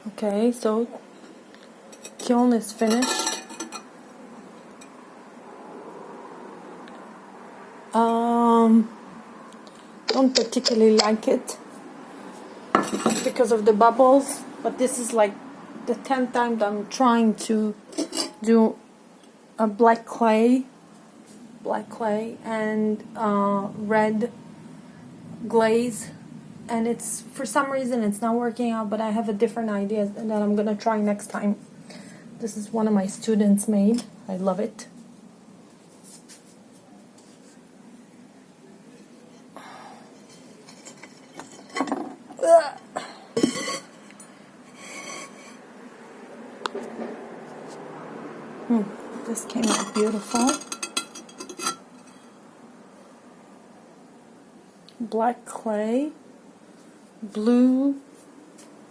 Okay, so kiln is finished. Don't particularly like it because of the bubbles, but this is like the 10th time that I'm trying to do a black clay and red glaze, and it's, for some reason it's not working out, but I have a different idea that I'm gonna try next time. This is one of my students made. I love it. This came out beautiful. Black clay, blue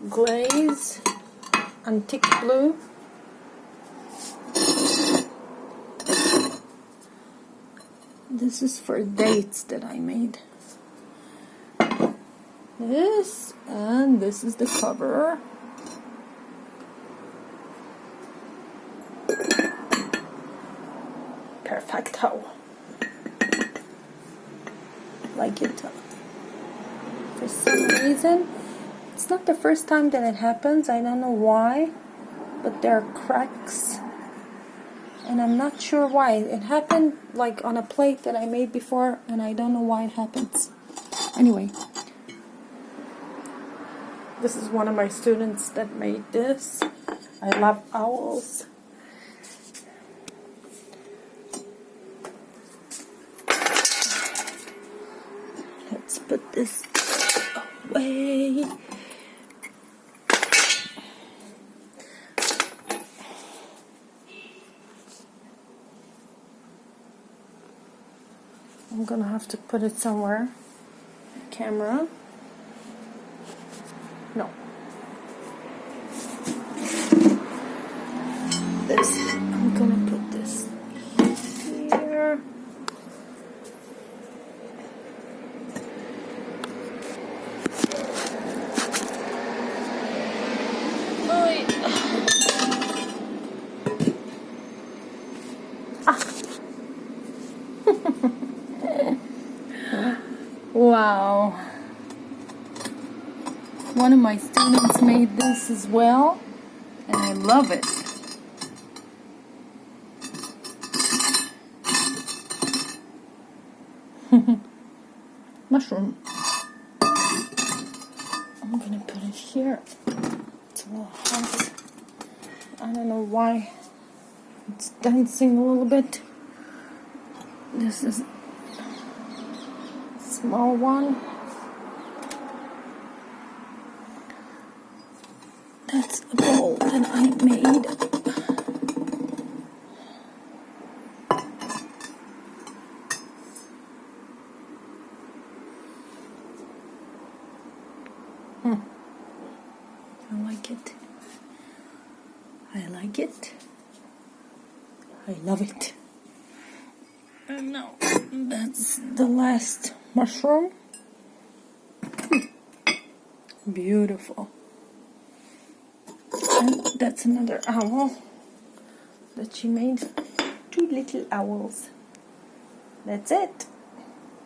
glaze, antique blue. This is for dates that I made. This, and this is the cover. Perfecto. Like it. For some reason, it's not the first time that it happens. I don't know why, but there are cracks, and I'm not sure why. It happened like on a plate that I made before, and I don't know why it happens. Anyway, this is one of my students that made this. I love owls. Let's put this away. I'm gonna have to put it somewhere. Camera. No. This. I'm gonna put this here. Wow. One of my students made this as well, and I love it. Mushroom. I'm gonna put it here. It's a little hot. I don't know why it's dancing a little bit. This is a small one. That's a bowl that I made. I like it. I like it. I love it. And now that's the last mushroom. Beautiful. And that's another owl that she made. 2 little owls. That's it.